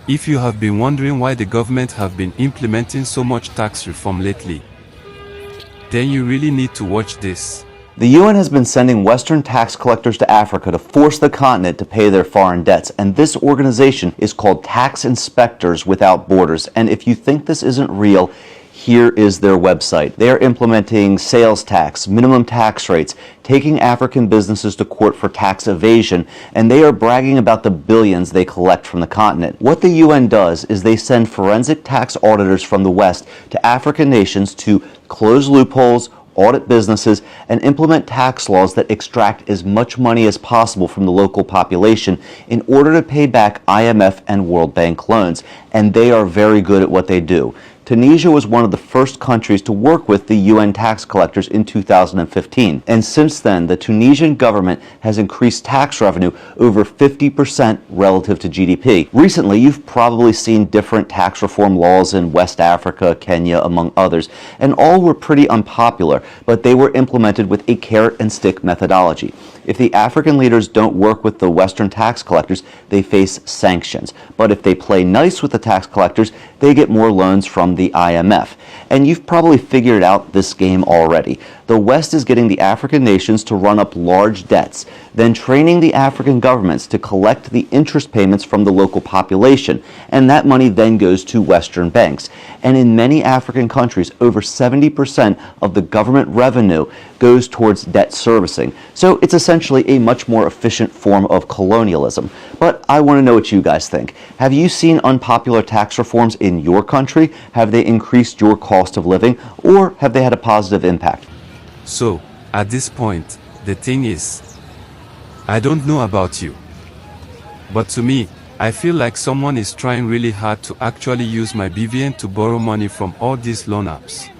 If you have been wondering why the government have been implementing so much tax reform lately, then you really need to watch this. The UN has been sending Western tax collectors to Africa to force the continent to pay their foreign debts, and this organization is called Tax Inspectors Without Borders. And if you think this isn't real, here is their website. They are implementing sales tax, minimum tax rates, taking African businesses to court for tax evasion, and they are bragging about the billions they collect from the continent. What the UN does is they send forensic tax auditors from the West to African nations to close loopholes, audit businesses, and implement tax laws that extract as much money as possible from the local population in order to pay back IMF and World Bank loans. And they are very good at what they do. Tunisia was one of the first countries to work with the UN tax collectors in 2015. And since then, the Tunisian government has increased tax revenue over 50% relative to GDP. Recently, you've probably seen different tax reform laws in West Africa, Kenya, among others, and all were pretty unpopular, but they were implemented with a carrot and stick methodology. If the African leaders don't work with the Western tax collectors, they face sanctions. But if they play nice with the tax collectors, they get more loans from the IMF. And you've probably figured out this game already. The West is getting the African nations to run up large debts, then training the African governments to collect the interest payments from the local population, and that money then goes to Western banks. And in many African countries, over 70% of the government revenue goes towards debt servicing. So it's essentially a much more efficient form of colonialism. But I want to know what you guys think. Have you seen unpopular tax reforms in your country? Have they increased your cost of living, or have they had a positive impact? So, at this point, the thing is, I don't know about you, but to me, I feel like someone is trying really hard to actually use my BVN to borrow money from all these loan apps.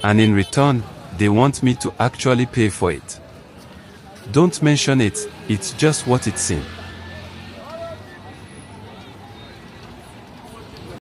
And in return, they want me to actually pay for it. Don't mention it, it's just what it seems.